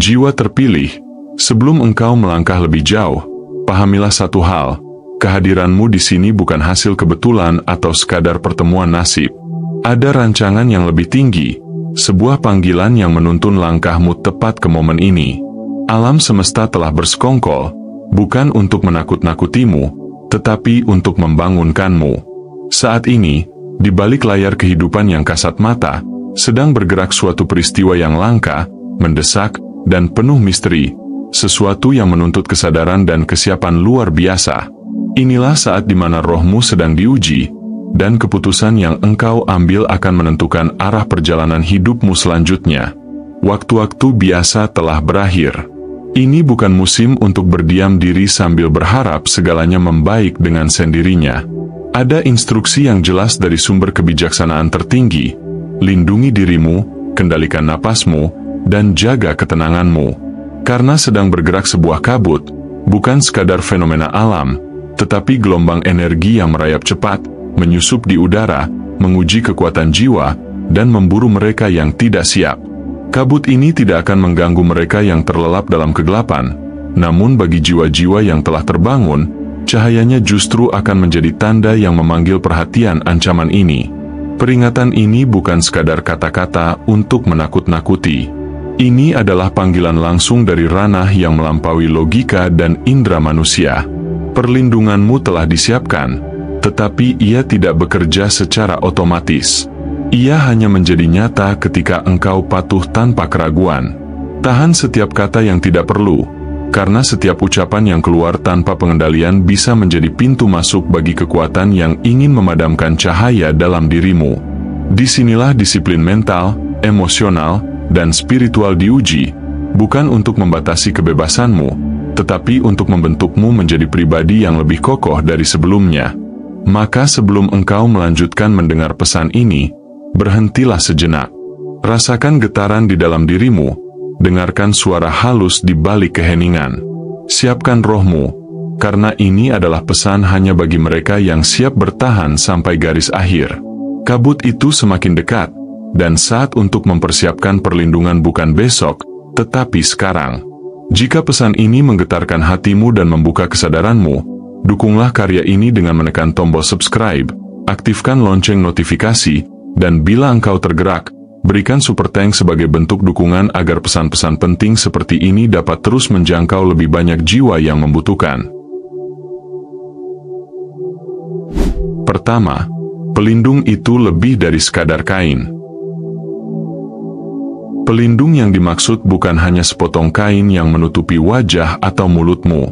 Jiwa terpilih, sebelum engkau melangkah lebih jauh, pahamilah satu hal, kehadiranmu di sini bukan hasil kebetulan atau sekadar pertemuan nasib. Ada rancangan yang lebih tinggi, sebuah panggilan yang menuntun langkahmu tepat ke momen ini. Alam semesta telah bersekongkol, bukan untuk menakut-nakutimu, tetapi untuk membangunkanmu. Saat ini, di balik layar kehidupan yang kasat mata, sedang bergerak suatu peristiwa yang langka, mendesak, dan penuh misteri, sesuatu yang menuntut kesadaran dan kesiapan luar biasa. Inilah saat di mana rohmu sedang diuji, dan keputusan yang engkau ambil akan menentukan arah perjalanan hidupmu selanjutnya. Waktu-waktu biasa telah berakhir. Ini bukan musim untuk berdiam diri sambil berharap segalanya membaik dengan sendirinya. Ada instruksi yang jelas dari sumber kebijaksanaan tertinggi. Lindungi dirimu, kendalikan napasmu, dan jaga ketenanganmu. Karena sedang bergerak sebuah kabut, bukan sekadar fenomena alam, tetapi gelombang energi yang merayap cepat, menyusup di udara, menguji kekuatan jiwa, dan memburu mereka yang tidak siap. Kabut ini tidak akan mengganggu mereka yang terlelap dalam kegelapan, namun bagi jiwa-jiwa yang telah terbangun, cahayanya justru akan menjadi tanda yang memanggil perhatian ancaman ini. Peringatan ini bukan sekadar kata-kata untuk menakut-nakuti. Ini adalah panggilan langsung dari ranah yang melampaui logika dan indera manusia. Perlindunganmu telah disiapkan, tetapi ia tidak bekerja secara otomatis. Ia hanya menjadi nyata ketika engkau patuh tanpa keraguan. Tahan setiap kata yang tidak perlu, karena setiap ucapan yang keluar tanpa pengendalian bisa menjadi pintu masuk bagi kekuatan yang ingin memadamkan cahaya dalam dirimu. Disinilah disiplin mental, emosional, dan spiritual diuji, bukan untuk membatasi kebebasanmu, tetapi untuk membentukmu menjadi pribadi yang lebih kokoh dari sebelumnya. Maka sebelum engkau melanjutkan mendengar pesan ini, berhentilah sejenak. Rasakan getaran di dalam dirimu, dengarkan suara halus di balik keheningan. Siapkan rohmu, karena ini adalah pesan hanya bagi mereka yang siap bertahan sampai garis akhir. Kabut itu semakin dekat, dan saat untuk mempersiapkan perlindungan bukan besok, tetapi sekarang. Jika pesan ini menggetarkan hatimu dan membuka kesadaranmu, dukunglah karya ini dengan menekan tombol subscribe, aktifkan lonceng notifikasi, dan bila engkau tergerak, berikan super thanks sebagai bentuk dukungan agar pesan-pesan penting seperti ini dapat terus menjangkau lebih banyak jiwa yang membutuhkan. Pertama, pelindung itu lebih dari sekadar kain. Pelindung yang dimaksud bukan hanya sepotong kain yang menutupi wajah atau mulutmu.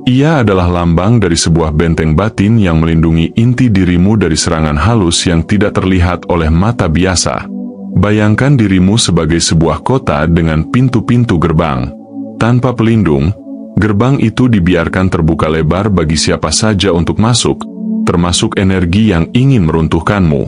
Ia adalah lambang dari sebuah benteng batin yang melindungi inti dirimu dari serangan halus yang tidak terlihat oleh mata biasa. Bayangkan dirimu sebagai sebuah kota dengan pintu-pintu gerbang. Tanpa pelindung, gerbang itu dibiarkan terbuka lebar bagi siapa saja untuk masuk, termasuk energi yang ingin meruntuhkanmu.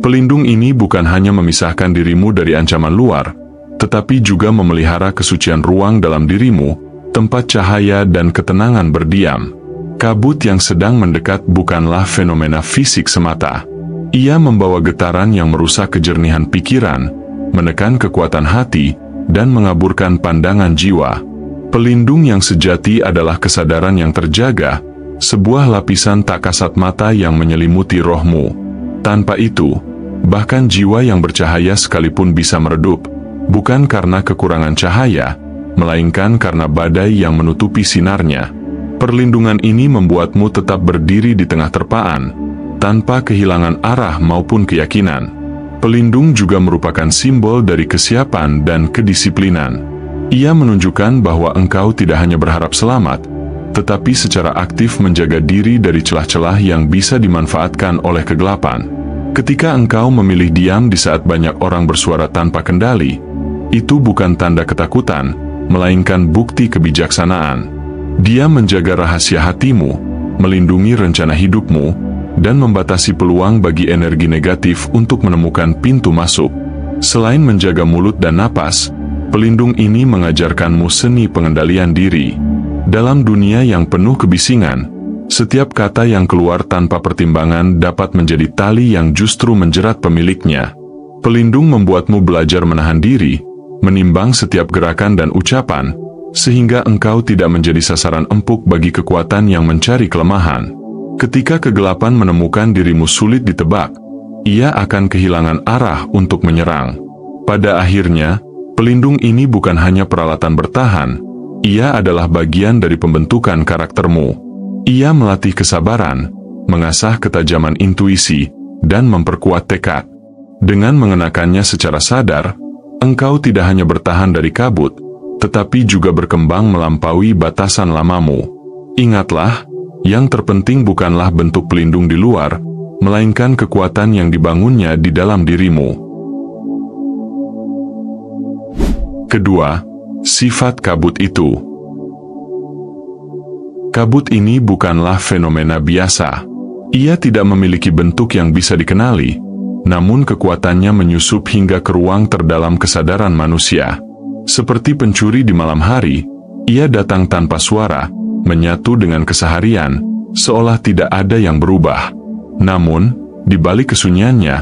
Pelindung ini bukan hanya memisahkan dirimu dari ancaman luar, tetapi juga memelihara kesucian ruang dalam dirimu, tempat cahaya dan ketenangan berdiam. Kabut yang sedang mendekat bukanlah fenomena fisik semata. Ia membawa getaran yang merusak kejernihan pikiran, menekan kekuatan hati, dan mengaburkan pandangan jiwa. Pelindung yang sejati adalah kesadaran yang terjaga, sebuah lapisan tak kasat mata yang menyelimuti rohmu. Tanpa itu, bahkan jiwa yang bercahaya sekalipun bisa meredup, bukan karena kekurangan cahaya, melainkan karena badai yang menutupi sinarnya. Perlindungan ini membuatmu tetap berdiri di tengah terpaan, tanpa kehilangan arah maupun keyakinan. Pelindung juga merupakan simbol dari kesiapan dan kedisiplinan. Ia menunjukkan bahwa engkau tidak hanya berharap selamat, tetapi secara aktif menjaga diri dari celah-celah yang bisa dimanfaatkan oleh kegelapan. Ketika engkau memilih diam di saat banyak orang bersuara tanpa kendali, itu bukan tanda ketakutan, melainkan bukti kebijaksanaan. Dia menjaga rahasia hatimu, melindungi rencana hidupmu, dan membatasi peluang bagi energi negatif untuk menemukan pintu masuk. Selain menjaga mulut dan napas, pelindung ini mengajarkanmu seni pengendalian diri. Dalam dunia yang penuh kebisingan, setiap kata yang keluar tanpa pertimbangan dapat menjadi tali yang justru menjerat pemiliknya. Pelindung membuatmu belajar menahan diri, menimbang setiap gerakan dan ucapan, sehingga engkau tidak menjadi sasaran empuk bagi kekuatan yang mencari kelemahan. Ketika kegelapan menemukan dirimu sulit ditebak, ia akan kehilangan arah untuk menyerang. Pada akhirnya, pelindung ini bukan hanya peralatan bertahan, ia adalah bagian dari pembentukan karaktermu. Ia melatih kesabaran, mengasah ketajaman intuisi, dan memperkuat tekad. Dengan mengenakannya secara sadar, engkau tidak hanya bertahan dari kabut, tetapi juga berkembang melampaui batasan lamamu. Ingatlah, yang terpenting bukanlah bentuk pelindung di luar, melainkan kekuatan yang dibangunnya di dalam dirimu. Kedua, sifat kabut itu. Kabut ini bukanlah fenomena biasa. Ia tidak memiliki bentuk yang bisa dikenali, namun kekuatannya menyusup hingga ke ruang terdalam kesadaran manusia. Seperti pencuri di malam hari, ia datang tanpa suara, menyatu dengan keseharian, seolah tidak ada yang berubah. Namun, di balik kesunyiannya,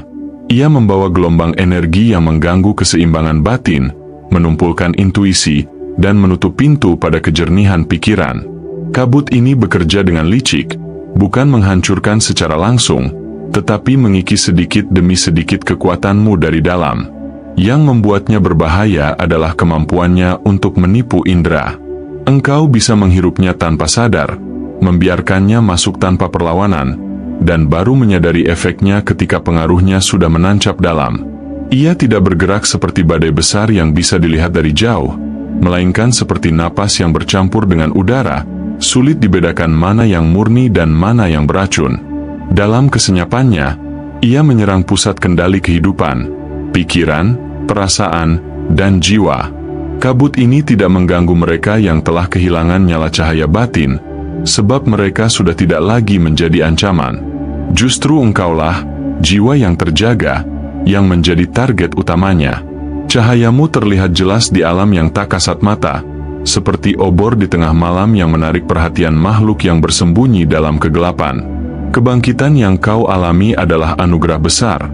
ia membawa gelombang energi yang mengganggu keseimbangan batin, menumpulkan intuisi, dan menutup pintu pada kejernihan pikiran. Kabut ini bekerja dengan licik, bukan menghancurkan secara langsung, tetapi mengikis sedikit demi sedikit kekuatanmu dari dalam. Yang membuatnya berbahaya adalah kemampuannya untuk menipu indera. Engkau bisa menghirupnya tanpa sadar, membiarkannya masuk tanpa perlawanan, dan baru menyadari efeknya ketika pengaruhnya sudah menancap dalam. Ia tidak bergerak seperti badai besar yang bisa dilihat dari jauh, melainkan seperti napas yang bercampur dengan udara, sulit dibedakan mana yang murni dan mana yang beracun. Dalam kesenyapannya, ia menyerang pusat kendali kehidupan, pikiran, perasaan, dan jiwa. Kabut ini tidak mengganggu mereka yang telah kehilangan nyala cahaya batin, sebab mereka sudah tidak lagi menjadi ancaman. Justru engkaulah, jiwa yang terjaga, yang menjadi target utamanya. Cahayamu terlihat jelas di alam yang tak kasat mata, seperti obor di tengah malam yang menarik perhatian makhluk yang bersembunyi dalam kegelapan. Kebangkitan yang kau alami adalah anugerah besar,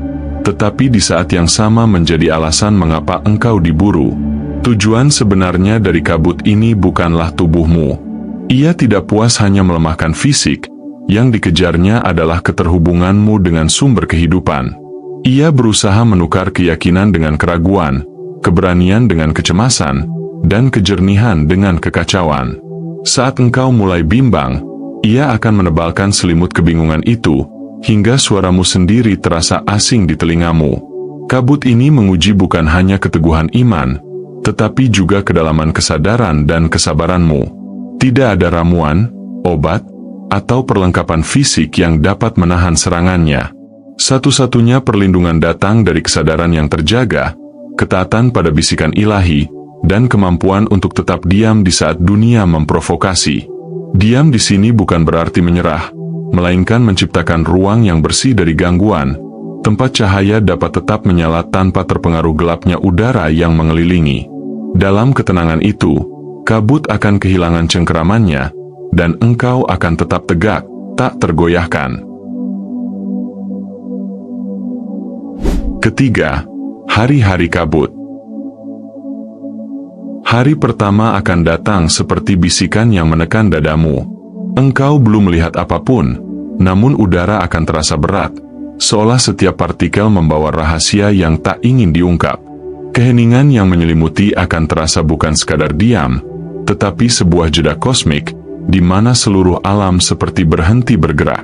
tetapi di saat yang sama menjadi alasan mengapa engkau diburu. Tujuan sebenarnya dari kabut ini bukanlah tubuhmu. Ia tidak puas hanya melemahkan fisik, yang dikejarnya adalah keterhubunganmu dengan sumber kehidupan. Ia berusaha menukar keyakinan dengan keraguan, keberanian dengan kecemasan, dan kejernihan dengan kekacauan. Saat engkau mulai bimbang, ia akan menebalkan selimut kebingungan itu, hingga suaramu sendiri terasa asing di telingamu. Kabut ini menguji bukan hanya keteguhan iman, tetapi juga kedalaman kesadaran dan kesabaranmu. Tidak ada ramuan, obat, atau perlengkapan fisik yang dapat menahan serangannya. Satu-satunya perlindungan datang dari kesadaran yang terjaga, ketaatan pada bisikan ilahi, dan kemampuan untuk tetap diam di saat dunia memprovokasi. Diam di sini bukan berarti menyerah, melainkan menciptakan ruang yang bersih dari gangguan, tempat cahaya dapat tetap menyala tanpa terpengaruh gelapnya udara yang mengelilingi. Dalam ketenangan itu, kabut akan kehilangan cengkeramannya, dan engkau akan tetap tegak, tak tergoyahkan. Ketiga, hari-hari kabut. Hari pertama akan datang seperti bisikan yang menekan dadamu. Engkau belum melihat apapun, namun udara akan terasa berat, seolah setiap partikel membawa rahasia yang tak ingin diungkap. Keheningan yang menyelimuti akan terasa bukan sekadar diam, tetapi sebuah jeda kosmik, di mana seluruh alam seperti berhenti bergerak.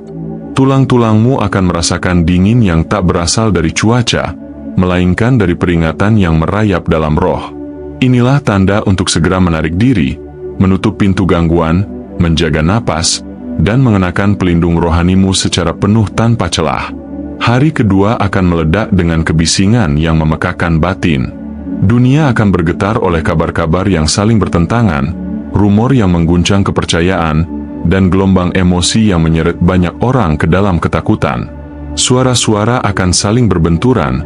Tulang-tulangmu akan merasakan dingin yang tak berasal dari cuaca, melainkan dari peringatan yang merayap dalam roh. Inilah tanda untuk segera menarik diri, menutup pintu gangguan, menjaga napas, dan mengenakan pelindung rohanimu secara penuh tanpa celah. Hari kedua akan meledak dengan kebisingan yang memekakan batin. Dunia akan bergetar oleh kabar-kabar yang saling bertentangan, rumor yang mengguncang kepercayaan, dan gelombang emosi yang menyeret banyak orang ke dalam ketakutan. Suara-suara akan saling berbenturan,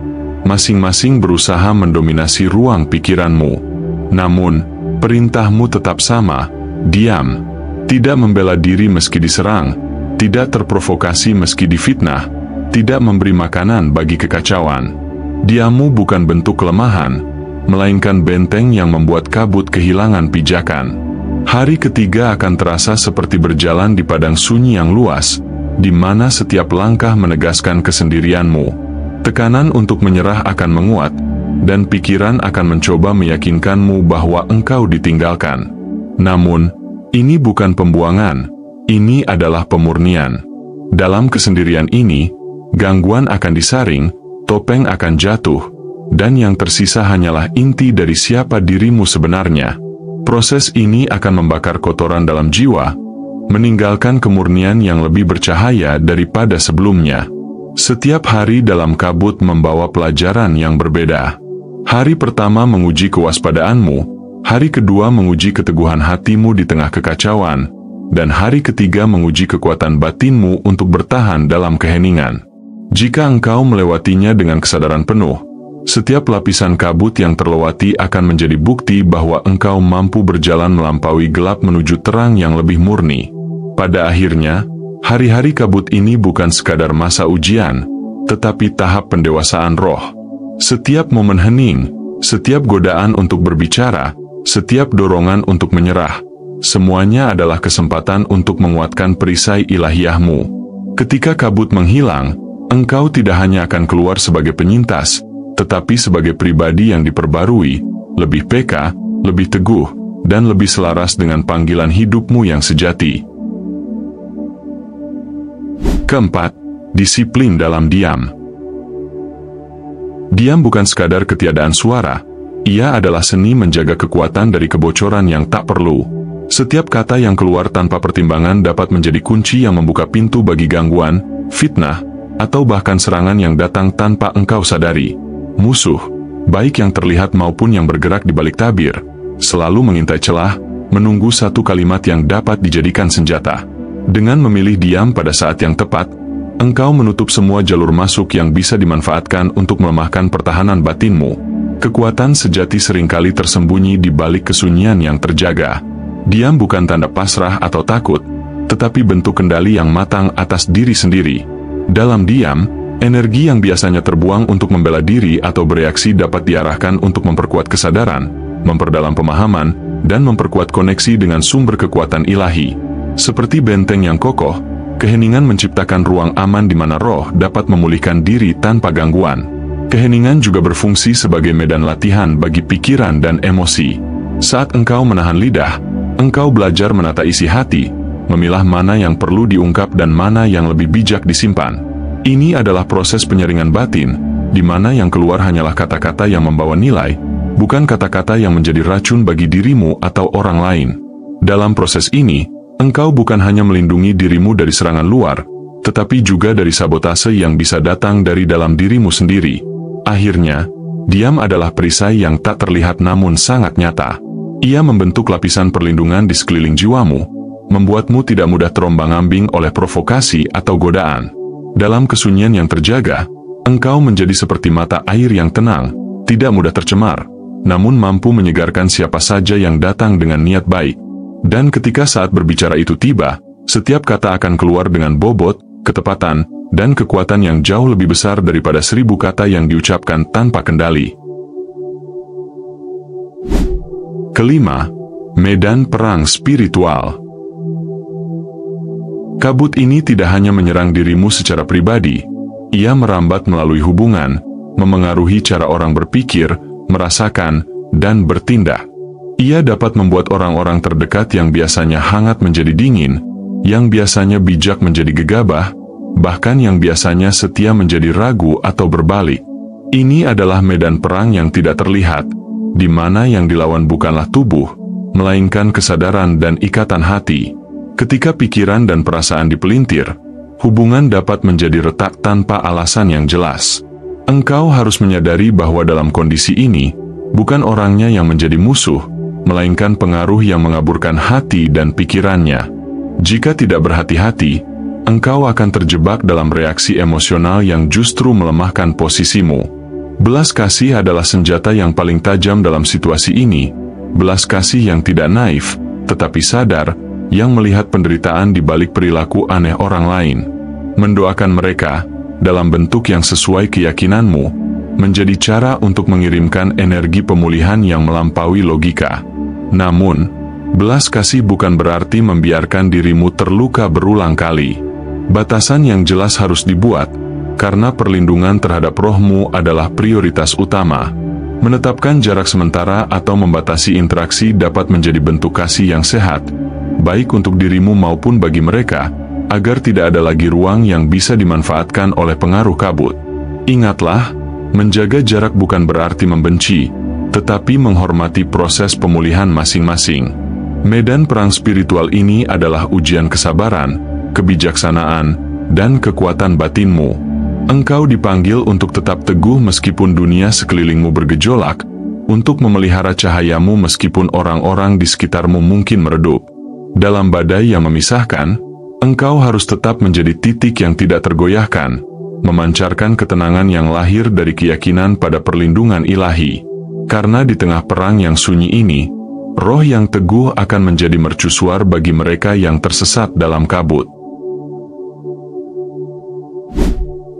masing-masing berusaha mendominasi ruang pikiranmu. Namun, perintahmu tetap sama, diam. Tidak membela diri meski diserang, tidak terprovokasi meski difitnah, tidak memberi makanan bagi kekacauan. Diammu bukan bentuk kelemahan, melainkan benteng yang membuat kabut kehilangan pijakan. Hari ketiga akan terasa seperti berjalan di padang sunyi yang luas, di mana setiap langkah menegaskan kesendirianmu. Tekanan untuk menyerah akan menguat, dan pikiran akan mencoba meyakinkanmu bahwa engkau ditinggalkan. Namun, ini bukan pembuangan, ini adalah pemurnian. Dalam kesendirian ini, gangguan akan disaring, topeng akan jatuh, dan yang tersisa hanyalah inti dari siapa dirimu sebenarnya. Proses ini akan membakar kotoran dalam jiwa, meninggalkan kemurnian yang lebih bercahaya daripada sebelumnya. Setiap hari dalam kabut membawa pelajaran yang berbeda. Hari pertama menguji kewaspadaanmu, hari kedua menguji keteguhan hatimu di tengah kekacauan, dan hari ketiga menguji kekuatan batinmu untuk bertahan dalam keheningan. Jika engkau melewatinya dengan kesadaran penuh, setiap lapisan kabut yang terlewati akan menjadi bukti bahwa engkau mampu berjalan melampaui gelap menuju terang yang lebih murni. Pada akhirnya, hari-hari kabut ini bukan sekadar masa ujian, tetapi tahap pendewasaan roh. Setiap momen hening, setiap godaan untuk berbicara, setiap dorongan untuk menyerah, semuanya adalah kesempatan untuk menguatkan perisai ilahiyahmu. Ketika kabut menghilang, engkau tidak hanya akan keluar sebagai penyintas, tetapi sebagai pribadi yang diperbarui, lebih peka, lebih teguh, dan lebih selaras dengan panggilan hidupmu yang sejati. Keempat, disiplin dalam diam. Diam bukan sekadar ketiadaan suara, ia adalah seni menjaga kekuatan dari kebocoran yang tak perlu. Setiap kata yang keluar tanpa pertimbangan dapat menjadi kunci yang membuka pintu bagi gangguan, fitnah, atau bahkan serangan yang datang tanpa engkau sadari. Musuh, baik yang terlihat maupun yang bergerak di balik tabir, selalu mengintai celah, menunggu satu kalimat yang dapat dijadikan senjata. Dengan memilih diam pada saat yang tepat, engkau menutup semua jalur masuk yang bisa dimanfaatkan untuk melemahkan pertahanan batinmu. Kekuatan sejati seringkali tersembunyi di balik kesunyian yang terjaga. Diam bukan tanda pasrah atau takut, tetapi bentuk kendali yang matang atas diri sendiri. Dalam diam, energi yang biasanya terbuang untuk membela diri atau bereaksi dapat diarahkan untuk memperkuat kesadaran, memperdalam pemahaman, dan memperkuat koneksi dengan sumber kekuatan ilahi. Seperti benteng yang kokoh, keheningan menciptakan ruang aman di mana roh dapat memulihkan diri tanpa gangguan. Keheningan juga berfungsi sebagai medan latihan bagi pikiran dan emosi. Saat engkau menahan lidah, engkau belajar menata isi hati, memilah mana yang perlu diungkap dan mana yang lebih bijak disimpan. Ini adalah proses penyaringan batin, di mana yang keluar hanyalah kata-kata yang membawa nilai, bukan kata-kata yang menjadi racun bagi dirimu atau orang lain. Dalam proses ini, engkau bukan hanya melindungi dirimu dari serangan luar, tetapi juga dari sabotase yang bisa datang dari dalam dirimu sendiri. Akhirnya, diam adalah perisai yang tak terlihat namun sangat nyata. Ia membentuk lapisan perlindungan di sekeliling jiwamu, membuatmu tidak mudah terombang-ambing oleh provokasi atau godaan. Dalam kesunyian yang terjaga, engkau menjadi seperti mata air yang tenang, tidak mudah tercemar, namun mampu menyegarkan siapa saja yang datang dengan niat baik. Dan ketika saat berbicara itu tiba, setiap kata akan keluar dengan bobot, ketepatan, dan kekuatan yang jauh lebih besar daripada 1000 kata yang diucapkan tanpa kendali. Kelima, medan perang spiritual. Kabut ini tidak hanya menyerang dirimu secara pribadi, ia merambat melalui hubungan, memengaruhi cara orang berpikir, merasakan, dan bertindak. Ia dapat membuat orang-orang terdekat yang biasanya hangat menjadi dingin, yang biasanya bijak menjadi gegabah, bahkan yang biasanya setia menjadi ragu atau berbalik. Ini adalah medan perang yang tidak terlihat, di mana yang dilawan bukanlah tubuh, melainkan kesadaran dan ikatan hati. Ketika pikiran dan perasaan dipelintir, hubungan dapat menjadi retak tanpa alasan yang jelas. Engkau harus menyadari bahwa dalam kondisi ini, bukan orangnya yang menjadi musuh, melainkan pengaruh yang mengaburkan hati dan pikirannya. Jika tidak berhati-hati, engkau akan terjebak dalam reaksi emosional yang justru melemahkan posisimu. Belas kasih adalah senjata yang paling tajam dalam situasi ini, belas kasih yang tidak naif, tetapi sadar, yang melihat penderitaan di balik perilaku aneh orang lain. Mendoakan mereka, dalam bentuk yang sesuai keyakinanmu, menjadi cara untuk mengirimkan energi pemulihan yang melampaui logika. Namun, belas kasih bukan berarti membiarkan dirimu terluka berulang kali. Batasan yang jelas harus dibuat, karena perlindungan terhadap rohmu adalah prioritas utama. Menetapkan jarak sementara atau membatasi interaksi dapat menjadi bentuk kasih yang sehat, baik untuk dirimu maupun bagi mereka, agar tidak ada lagi ruang yang bisa dimanfaatkan oleh pengaruh kabut. Ingatlah, menjaga jarak bukan berarti membenci, tetapi menghormati proses pemulihan masing-masing. Medan perang spiritual ini adalah ujian kesabaran, kebijaksanaan, dan kekuatan batinmu. Engkau dipanggil untuk tetap teguh meskipun dunia sekelilingmu bergejolak, untuk memelihara cahayamu meskipun orang-orang di sekitarmu mungkin meredup. Dalam badai yang memisahkan, engkau harus tetap menjadi titik yang tidak tergoyahkan, memancarkan ketenangan yang lahir dari keyakinan pada perlindungan ilahi. Karena di tengah perang yang sunyi ini, roh yang teguh akan menjadi mercusuar bagi mereka yang tersesat dalam kabut.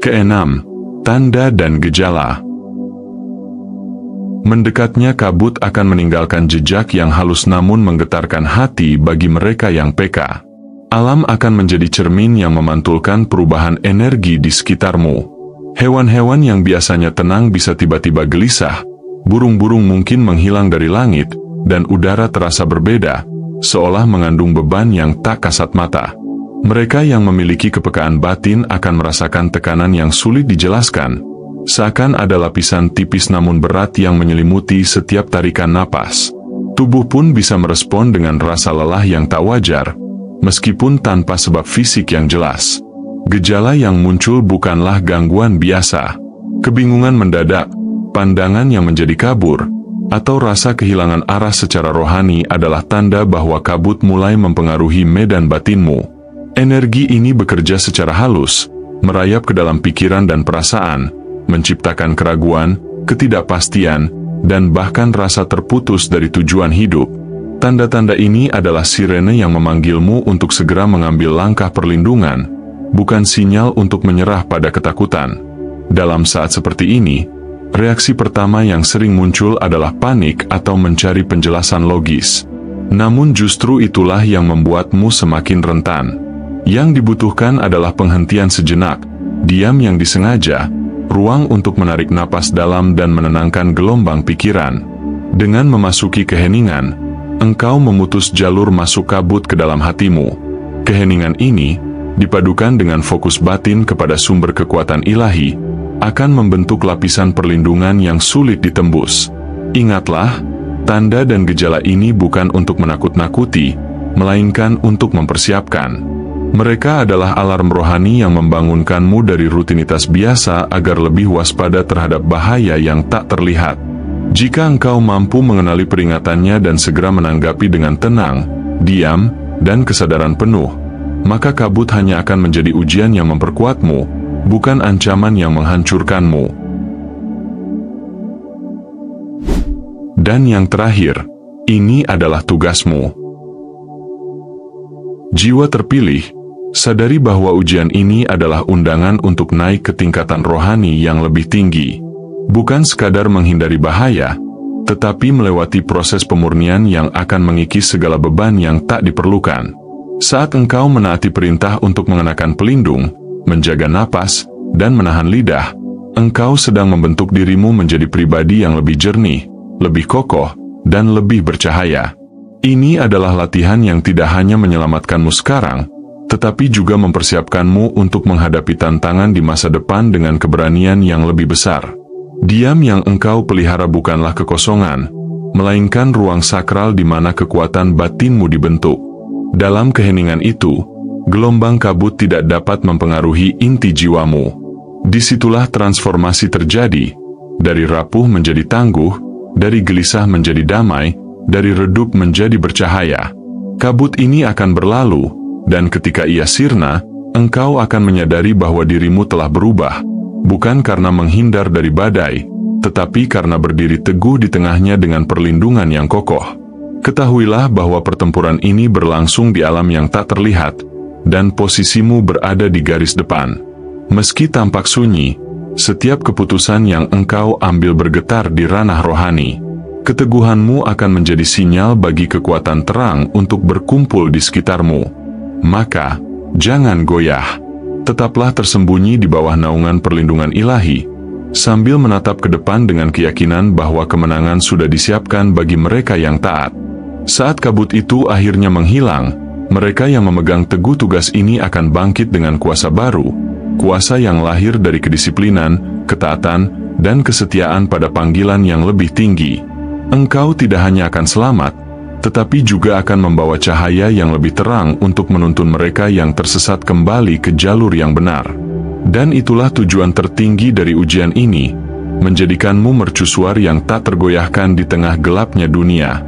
Keenam, tanda dan gejala. Mendekatnya kabut akan meninggalkan jejak yang halus namun menggetarkan hati bagi mereka yang peka. Alam akan menjadi cermin yang memantulkan perubahan energi di sekitarmu. Hewan-hewan yang biasanya tenang bisa tiba-tiba gelisah, burung-burung mungkin menghilang dari langit, dan udara terasa berbeda, seolah mengandung beban yang tak kasat mata. Mereka yang memiliki kepekaan batin akan merasakan tekanan yang sulit dijelaskan, seakan ada lapisan tipis namun berat yang menyelimuti setiap tarikan napas. Tubuh pun bisa merespon dengan rasa lelah yang tak wajar, meskipun tanpa sebab fisik yang jelas. Gejala yang muncul bukanlah gangguan biasa. Kebingungan mendadak, pandangan yang menjadi kabur, atau rasa kehilangan arah secara rohani adalah tanda bahwa kabut mulai mempengaruhi medan batinmu. Energi ini bekerja secara halus, merayap ke dalam pikiran dan perasaan, menciptakan keraguan, ketidakpastian, dan bahkan rasa terputus dari tujuan hidup. Tanda-tanda ini adalah sirene yang memanggilmu untuk segera mengambil langkah perlindungan, bukan sinyal untuk menyerah pada ketakutan. Dalam saat seperti ini, reaksi pertama yang sering muncul adalah panik atau mencari penjelasan logis. Namun justru itulah yang membuatmu semakin rentan. Yang dibutuhkan adalah penghentian sejenak, diam yang disengaja, ruang untuk menarik napas dalam dan menenangkan gelombang pikiran. Dengan memasuki keheningan, engkau memutus jalur masuk kabut ke dalam hatimu. Keheningan ini, dipadukan dengan fokus batin kepada sumber kekuatan ilahi, akan membentuk lapisan perlindungan yang sulit ditembus. Ingatlah, tanda dan gejala ini bukan untuk menakut-nakuti, melainkan untuk mempersiapkan. Mereka adalah alarm rohani yang membangunkanmu dari rutinitas biasa agar lebih waspada terhadap bahaya yang tak terlihat. Jika engkau mampu mengenali peringatannya dan segera menanggapi dengan tenang, diam, dan kesadaran penuh, maka kabut hanya akan menjadi ujian yang memperkuatmu, bukan ancaman yang menghancurkanmu. Dan yang terakhir, ini adalah tugasmu. Jiwa terpilih, sadari bahwa ujian ini adalah undangan untuk naik ke tingkatan rohani yang lebih tinggi. Bukan sekadar menghindari bahaya, tetapi melewati proses pemurnian yang akan mengikis segala beban yang tak diperlukan. Saat engkau menaati perintah untuk mengenakan pelindung, menjaga napas, dan menahan lidah, engkau sedang membentuk dirimu menjadi pribadi yang lebih jernih, lebih kokoh, dan lebih bercahaya. Ini adalah latihan yang tidak hanya menyelamatkanmu sekarang, tetapi juga mempersiapkanmu untuk menghadapi tantangan di masa depan dengan keberanian yang lebih besar. Diam yang engkau pelihara bukanlah kekosongan, melainkan ruang sakral di mana kekuatan batinmu dibentuk. Dalam keheningan itu, gelombang kabut tidak dapat mempengaruhi inti jiwamu. Disitulah transformasi terjadi, dari rapuh menjadi tangguh, dari gelisah menjadi damai, dari redup menjadi bercahaya. Kabut ini akan berlalu, dan ketika ia sirna, engkau akan menyadari bahwa dirimu telah berubah, bukan karena menghindar dari badai, tetapi karena berdiri teguh di tengahnya dengan perlindungan yang kokoh. Ketahuilah bahwa pertempuran ini berlangsung di alam yang tak terlihat, dan posisimu berada di garis depan. Meski tampak sunyi, Setiap keputusan yang engkau ambil bergetar di ranah rohani. Keteguhanmu akan menjadi sinyal bagi kekuatan terang untuk berkumpul di sekitarmu. Maka, jangan goyah. Tetaplah tersembunyi di bawah naungan perlindungan ilahi, sambil menatap ke depan dengan keyakinan bahwa kemenangan sudah disiapkan bagi mereka yang taat. Saat kabut itu akhirnya menghilang, mereka yang memegang teguh tugas ini akan bangkit dengan kuasa baru, kuasa yang lahir dari kedisiplinan, ketaatan, dan kesetiaan pada panggilan yang lebih tinggi. Engkau tidak hanya akan selamat, tetapi juga akan membawa cahaya yang lebih terang untuk menuntun mereka yang tersesat kembali ke jalur yang benar. Dan itulah tujuan tertinggi dari ujian ini, menjadikanmu mercusuar yang tak tergoyahkan di tengah gelapnya dunia.